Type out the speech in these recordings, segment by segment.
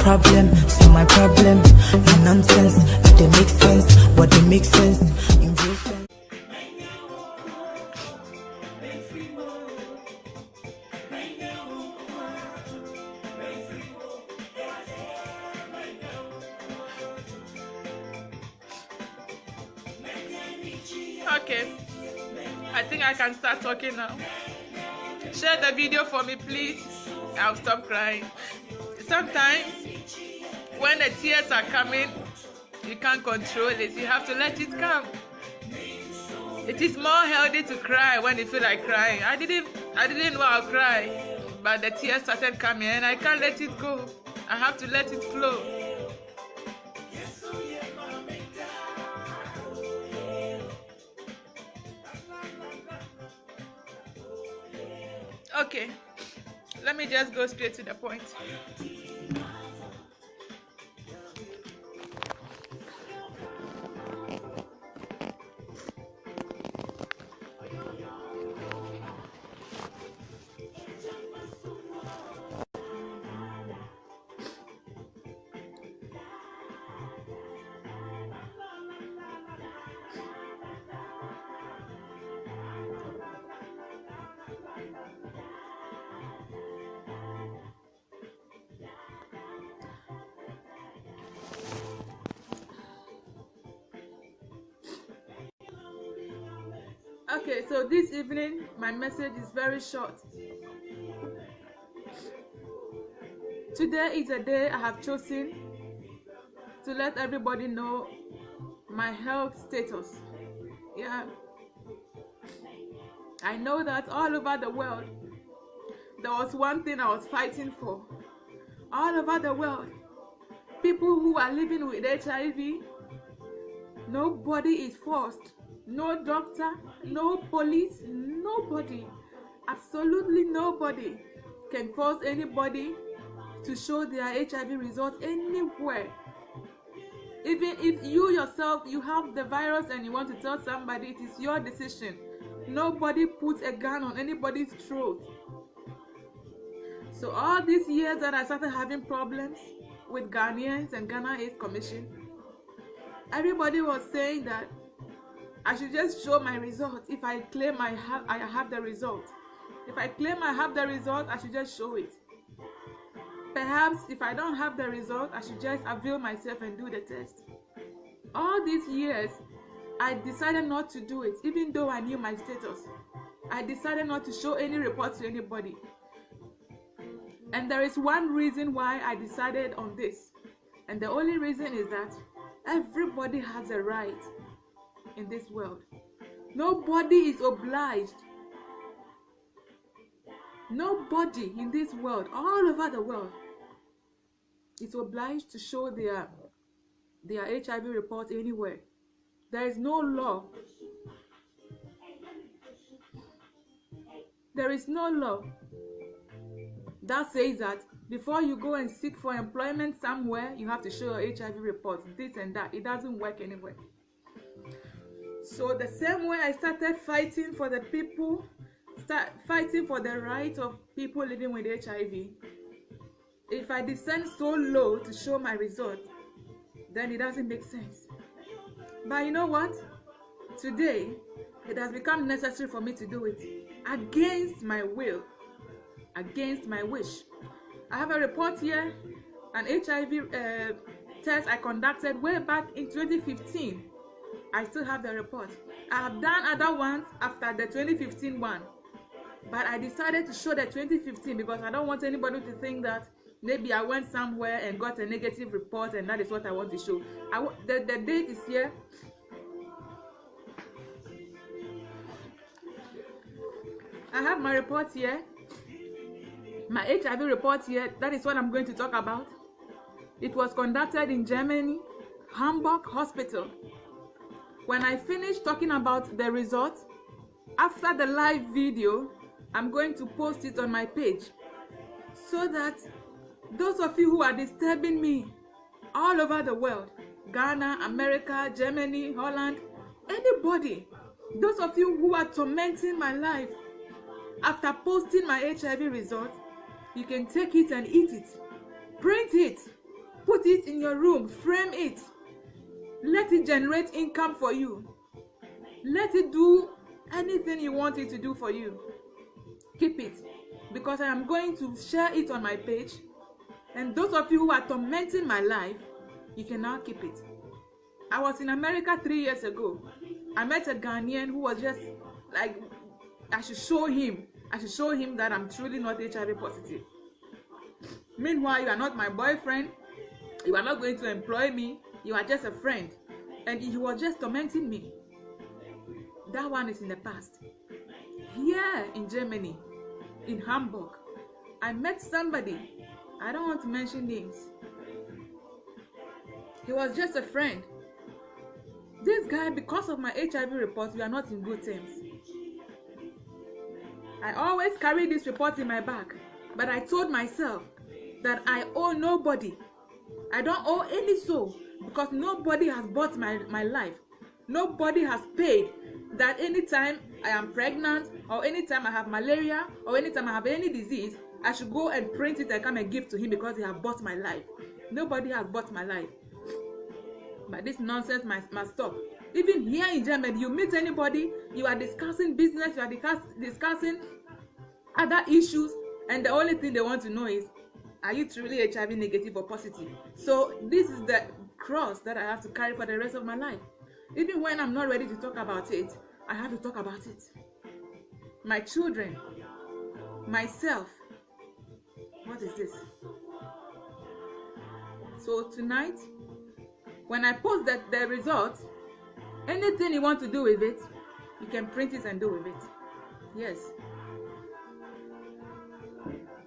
problem, so my problem. No nonsense, if they make sense, what they make sense, in real sense. Okay, I think I can start talking now. Share the video for me, please. I'll stop crying. Sometimes when the tears are coming, you can't control it. You have to let it come. It is more healthy to cry when you feel like crying. I didn't know I'll cry, but the tears started coming and I can't let it go. I have to let it flow. Okay, let me just go straight to the point. Okay, so this evening my message is very short. Today is a day I have chosen to let everybody know my health status. Yeah, I know that all over the world there was one thing I was fighting for. All over the world, people who are living with HIV, nobody is forced. No doctor, no police, nobody, absolutely nobody can force anybody to show their HIV results anywhere. Even if you yourself, you have the virus and you want to tell somebody, it is your decision. Nobody puts a gun on anybody's throat. So all these years that I started having problems with Ghanaians and Ghana AIDS Commission, everybody was saying that I should just show my results. If I claim I have the result. If I claim I have the result, I should just show it. Perhaps if I don't have the result, I should just avail myself and do the test. All these years, I decided not to do it, even though I knew my status. I decided not to show any report to anybody. And there is one reason why I decided on this. And the only reason is that everybody has a right in this world. Nobody is obliged. Nobody in this world, all over the world, is obliged to show their HIV report anywhere. There is no law. There is no law that says that before you go and seek for employment somewhere, you have to show your HIV report, this and that. It doesn't work anywhere. So the same way I started fighting for the people, fighting for the rights of people living with HIV, if I descend so low to show my result, then it doesn't make sense. But you know what? Today, it has become necessary for me to do it against my will, against my wish. I have a report here, an HIV test I conducted way back in 2015. I still have the report. I have done other ones after the 2015 one, but I decided to show the 2015 because I don't want anybody to think that maybe I went somewhere and got a negative report and that is what I want to show. The date is here. I have my report here, my HIV report here. That is what I'm going to talk about. It was conducted in Germany, Hamburg Hospital. When I finish talking about the results, after the live video, I'm going to post it on my page so that those of you who are disturbing me all over the world, Ghana, America, Germany, Holland, anybody, those of you who are tormenting my life, after posting my HIV results, you can take it and eat it, print it, Put it in your room, frame it. Let it generate income for you. Let it do anything you want it to do for you. Keep it, because I am going to share it on my page. And those of you who are tormenting my life, you can now keep it. I was in America 3 years ago. I met a Ghanaian who was just like, I should show him that I'm truly not HIV positive. Meanwhile, you are not my boyfriend. You are not going to employ me. You are just a friend. And he was just tormenting me. That one is in the past. Here in Germany, in Hamburg, I met somebody. I don't want to mention names. He was just a friend. This guy, because of my HIV report, we are not in good terms. I always carry this report in my bag, but I told myself that I owe nobody. I don't owe any soul, because nobody has bought my life. Nobody has paid that anytime I am pregnant, or anytime I have malaria, or anytime I have any disease, I should go and print it and come and give to him because he has bought my life. Nobody has bought my life. But this nonsense must stop. Even here in Germany, you meet anybody, you are discussing business, you are discussing other issues, and the only thing they want to know is, are you truly HIV negative or positive? So this is the cross that I have to carry for the rest of my life. Even when I'm not ready to talk about it, I have to talk about it. My children, myself. What is this? So tonight, when I post the result, anything you want to do with it, you can print it and do with it. Yes.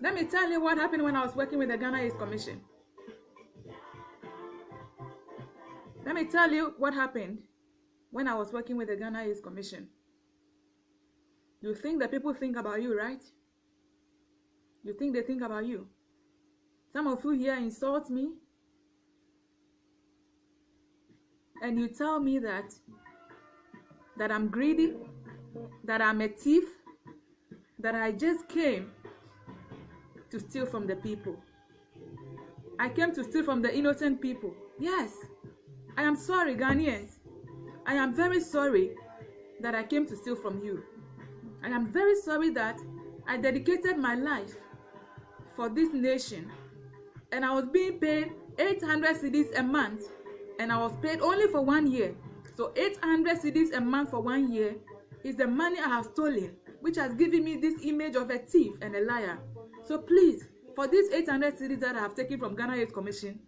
Let me tell you what happened when I was working with the Ghanaians Commission. Let me tell you what happened when I was working with the Ghanaians Commission. You think that people think about you, right? You think they think about you. Some of you here insult me. And you tell me that I'm greedy, that I'm a thief, that I just came to steal from the people. I came to steal from the innocent people. Yes, I am sorry, Ghanaians. I am very sorry that I came to steal from you. I am very sorry that I dedicated my life for this nation, and I was being paid 800 cedis a month, and I was paid only for 1 year. So 800 cedis a month for 1 year is the money I have stolen, which has given me this image of a thief and a liar. So please, for these 800 cedis that I have taken from Ghanaians Commission,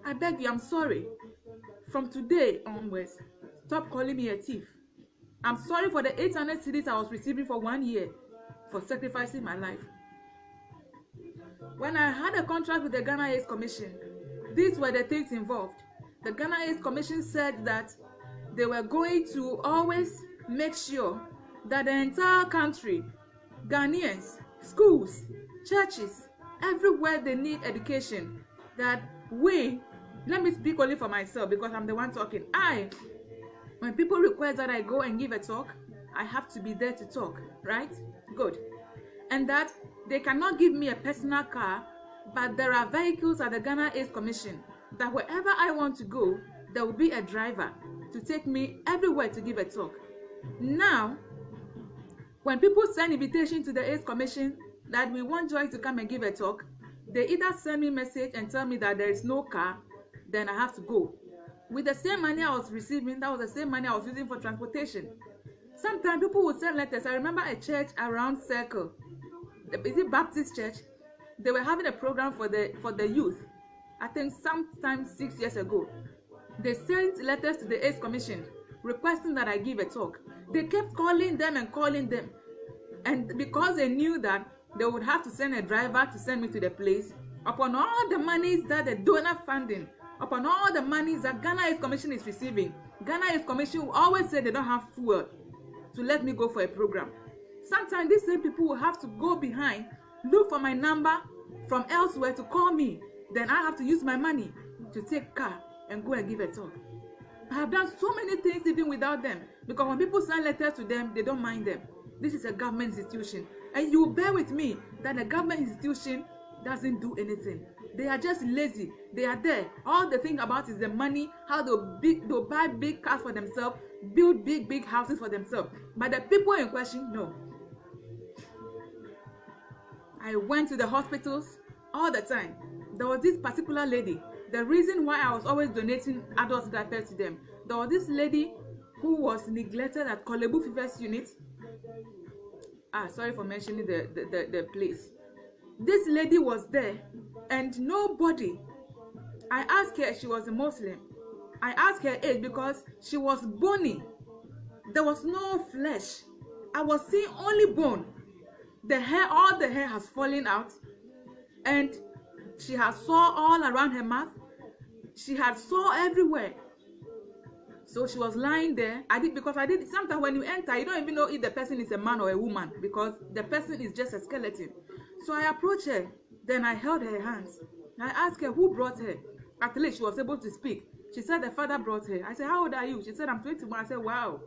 I beg you, I'm sorry. From today onwards, stop calling me a thief. I'm sorry for the 800 cedis I was receiving for 1 year for sacrificing my life. When I had a contract with the Ghanaians Commission, these were the things involved. The Ghanaians Commission said that they were going to always make sure that the entire country, Ghanaians, schools, churches, everywhere they need education, that let me speak only for myself because I'm the one talking. When people request that I go and give a talk, I have to be there to talk, right? Good. And that they cannot give me a personal car, but there are vehicles at the Ghanaians Commission that wherever I want to go, there will be a driver to take me everywhere to give a talk. Now, when people send invitation to the AIDS Commission that we want Joyce to come and give a talk, they either send me a message and tell me that there is no car, then I have to go. With the same money I was receiving, that was the same money I was using for transportation. Sometimes people would send letters. I remember a church around Circle, is it Baptist Church? They were having a program for the youth. I think sometime 6 years ago. They sent letters to the AIDS Commission requesting that I give a talk. They kept calling them and calling them. And because they knew that they would have to send a driver to send me to the place, upon all the monies that the donor funding, upon all the monies that Ghana AIDS Commission is receiving, Ghana AIDS Commission will always say they don't have fuel to let me go for a program. Sometimes these same people will have to go behind, look for my number from elsewhere to call me. Then I have to use my money to take car and go and give a talk. I have done so many things even without them, because when people send letters to them, they don't mind them. This is a government institution, and you bear with me that the government institution doesn't do anything. They are just lazy. They are there. All they think about is the money, how they'll buy big cars for themselves, build big houses for themselves. But the people in question, no. I went to the hospitals all the time. There was this particular lady. The reason why I was always donating adult diapers to them, there was this lady who was neglected at Kolebu Fevers unit. Sorry for mentioning the place. This lady was there and nobody. I asked her, she was a Muslim. I asked her age because she was bony. There was no flesh. I was seeing only bone. The hair, all the hair has fallen out, and she had sore all around her mouth. She had sore everywhere. So she was lying there. Sometimes when you enter, you don't even know if the person is a man or a woman because the person is just a skeleton. So I approached her. Then I held her hands. I asked her who brought her. At least she was able to speak. She said the father brought her. I said, how old are you? She said, I'm 21. I said, wow.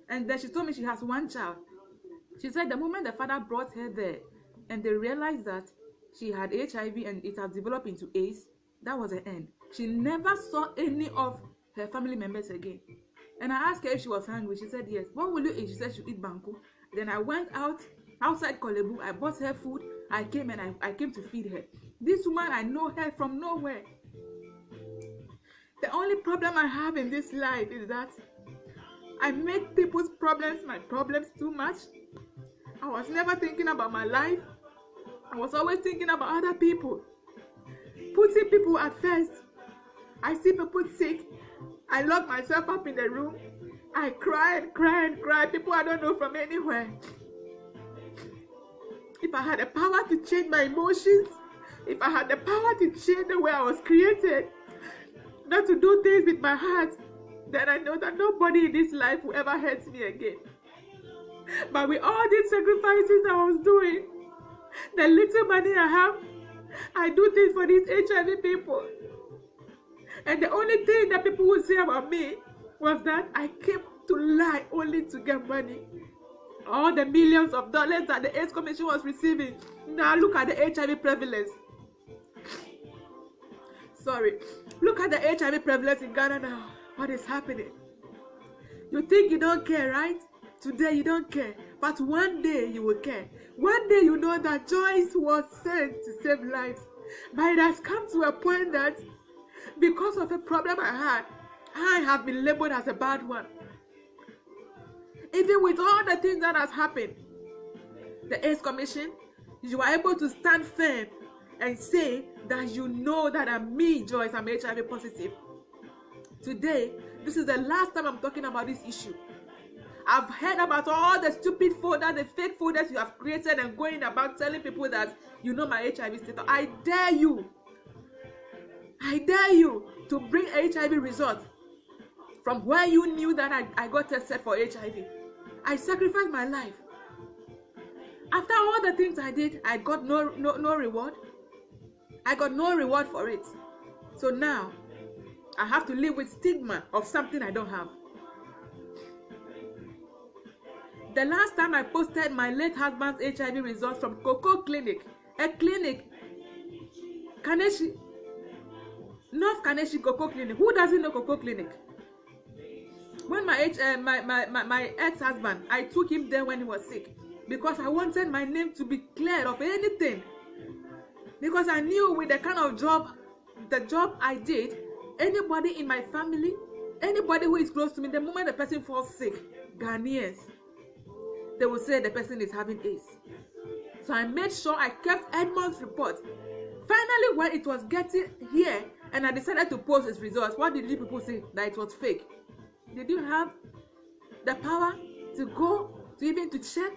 And then she told me she has one child. She said the moment the father brought her there and they realized that she had HIV and it had developed into AIDS, that was the end. She never saw any of her family members again. And I asked her if she was hungry. She said yes. What will you eat? She said she would eat banku. Then I went outside Kolebu. I bought her food. I came and I came to feed her. This woman, I know her from nowhere. The only problem I have in this life is that I make people's problems my problems too much. I was never thinking about my life. I was always thinking about other people. Putting people at first. I see people sick. I lock myself up in the room. I cry and cry and cry. People I don't know from anywhere. If I had the power to change my emotions, if I had the power to change the way I was created, not to do things with my heart, then I know that nobody in this life will ever hurt me again. But with all these sacrifices I was doing, the little money I have, I do things for these HIV people. And the only thing that people would say about me was that I came to lie only to get money. All the millions of dollars that the AIDS Commission was receiving. Now look at the HIV prevalence. Sorry. Look at the HIV prevalence in Ghana now. What is happening? You think you don't care, right? Today you don't care. But one day you will care. One day you know that Joyce was sent to save lives. But it has come to a point that because of a problem I had, I have been labeled as a bad one. Even with all the things that has happened, the AIDS Commission, you are able to stand firm and say that you know that I'm me, Joyce, I'm HIV positive. Today, this is the last time I'm talking about this issue. I've heard about all the stupid folders, the fake folders you have created and going about telling people that you know my HIV status. I dare you to bring HIV results from where you knew that I got tested for HIV. I sacrificed my life. After all the things I did, I got no reward. I got no reward for it. So now, I have to live with stigma of something I don't have. The last time I posted my late husband's HIV results from Cocoa Clinic, a clinic, Kaneshi, North Kaneshi Cocoa Clinic. Who doesn't know Cocoa Clinic? When my ex-husband, I took him there when he was sick because I wanted my name to be cleared of anything. Because I knew with the kind of job, the job I did, anybody in my family, anybody who is close to me, the moment the person falls sick, Ghanaians, they will say the person is having AIDS. So I made sure I kept Edmond's report. Finally, when it was getting here and I decided to post its results, what did you people say? That it was fake. Did you have the power to go to even to check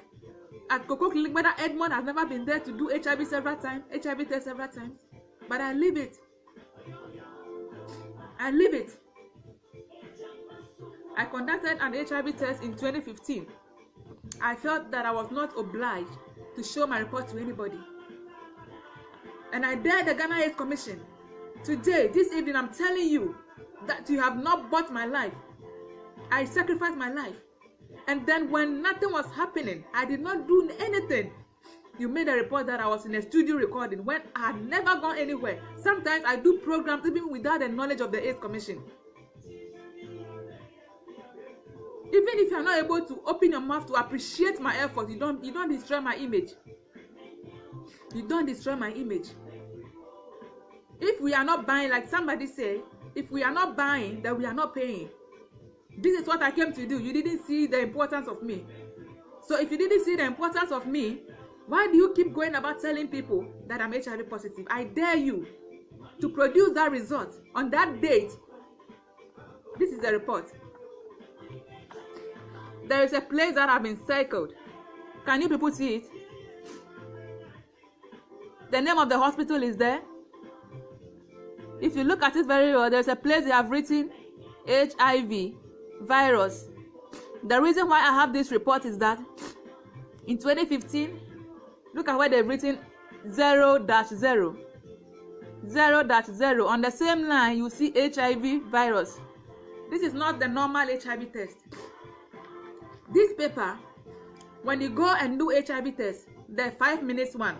at Cocoa Clinic whether Edmond has never been there to do HIV several times, HIV test several times? But I leave it. I leave it. I conducted an HIV test in 2015. I felt that I was not obliged to show my report to anybody. And I dared the Ghana AIDS Commission. Today, this evening, I'm telling you that you have not bought my life. I sacrificed my life. And then when nothing was happening, I did not do anything. You made a report that I was in a studio recording when I had never gone anywhere. Sometimes I do programs even without the knowledge of the AIDS Commission. Even if you're not able to open your mouth to appreciate my effort, you don't destroy my image. You don't destroy my image. If we are not buying, like somebody said, if we are not buying, then we are not paying. This is what I came to do. You didn't see the importance of me. So if you didn't see the importance of me, why do you keep going about telling people that I'm HIV positive? I dare you to produce that result on that date. This is the report. There is a place that have been circled. Can you people see it? The name of the hospital is there. If you look at it very well, there's a place they have written HIV virus. The reason why I have this report is that in 2015, look at where they've written 0-0. 0-0. On the same line, you see HIV virus. This is not the normal HIV test. This paper, when you go and do HIV test, the 5 minutes one.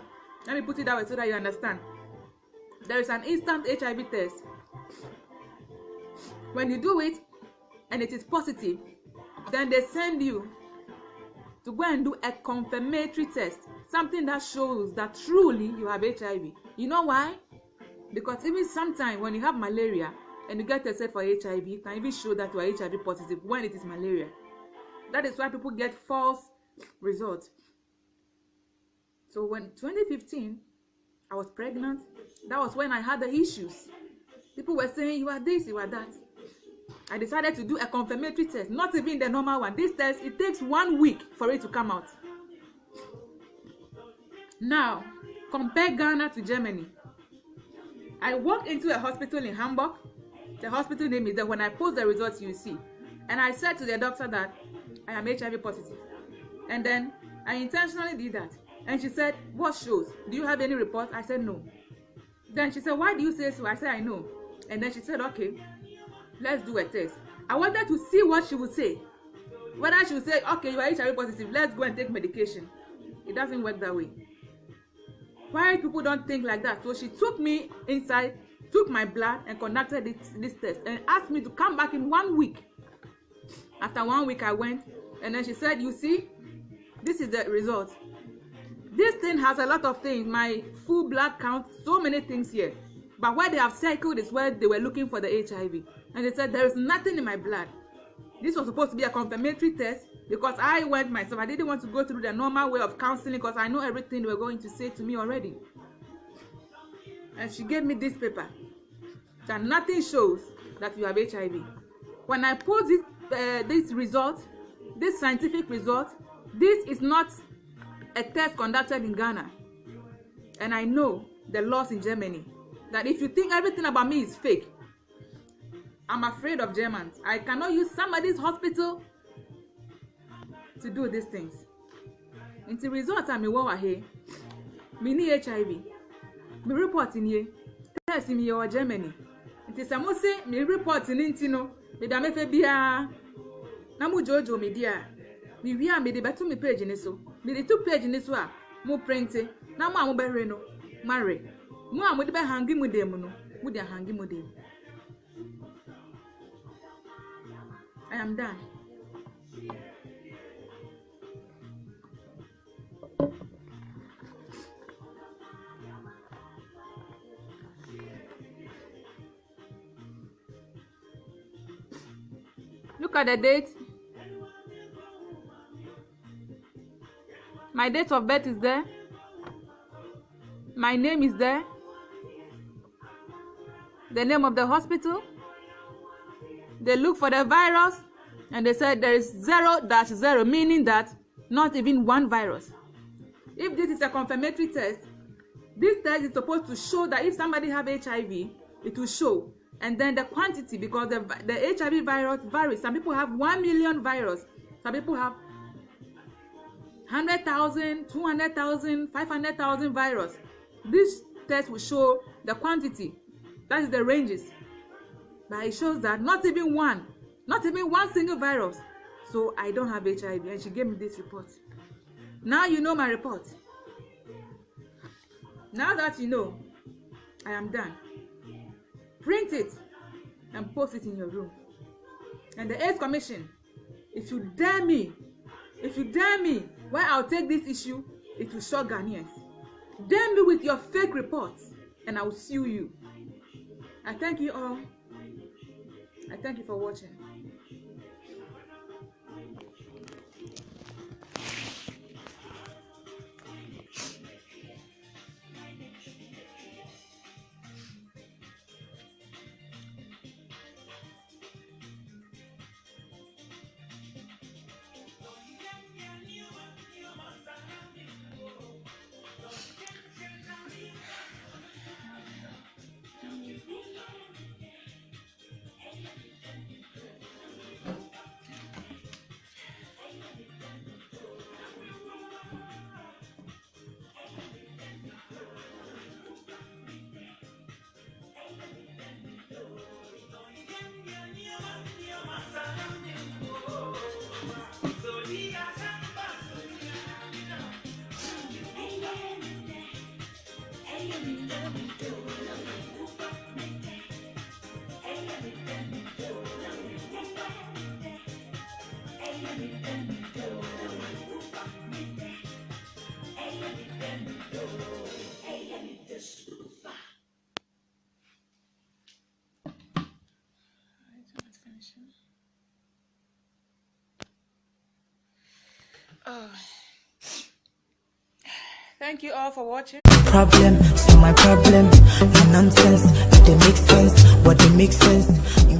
Let me put it that way so that you understand. There is an instant HIV test. When you do it and it is positive, then they send you to go and do a confirmatory test, something that shows that truly you have HIV. You know why? Because even sometimes when you have malaria and you get tested for HIV, you can even show that you are HIV positive when it is malaria. That is why people get false results. So when 2015, I was pregnant. That was when I had the issues. People were saying, you are this, you are that. I decided to do a confirmatory test, not even the normal one. This test, it takes 1 week for it to come out. Now, compare Ghana to Germany. I walked into a hospital in Hamburg. The hospital name is there. When I post the results, you see. And I said to the doctor that I am HIV positive. And then I intentionally did that. And she said, what shows? Do you have any report? I said, no. Then she said, why do you say so? I said, I know. And then she said, okay, let's do a test. I wanted to see what she would say. Whether she would say, okay, you are HIV positive, let's go and take medication. It doesn't work that way. Why people don't think like that? So she took me inside, took my blood and conducted this test and asked me to come back in 1 week. After 1 week I went and then she said, you see, this is the result. This thing has a lot of things, my full blood count, so many things here. But where they have circled is where they were looking for the HIV. And they said, there is nothing in my blood. This was supposed to be a confirmatory test because I went myself. I didn't want to go through the normal way of counseling because I know everything they were going to say to me already. And she gave me this paper that nothing shows that you have HIV. When I post this result, this scientific result, this is not a test conducted in Ghana. And I know the laws in Germany. That if you think everything about me is fake, I'm afraid of Germans. I cannot use somebody's hospital to do these things. In the result, I'm here. Me need HIV. Me report in here. Test me or Germany. It is a must say me report in Intino. Me dame fe bia. Namu Jojo media. Me via me de batu me page in so. Me de 2 page in so a mo print. Na mo amu no. Marry. Mo amu de be hangi mu dem no. Mo de hangi mu dem. I am done. Look at the date. My date of birth is there. My name is there. The name of the hospital. They look for the virus and they said there is 0-0, meaning that not even one virus. If this is a confirmatory test, this test is supposed to show that if somebody have HIV, it will show. And then the quantity, because the HIV virus varies. Some people have 1 million virus. Some people have 100,000, 200,000, 500,000 virus. This test will show the quantity. That is the ranges. But it shows that not even one single virus. So I don't have HIV. And she gave me this report. Now you know my report. Now that you know, I am done. Print it and post it in your room. And the AIDS Commission, if you dare me, when I'll take this issue, it will shock Ghanaians. Dare me with your fake reports, and I will sue you. I thank you all. I thank you for watching. Thank you all for watching. Problem, so my problem, no nonsense. If they make sense, what they make sense.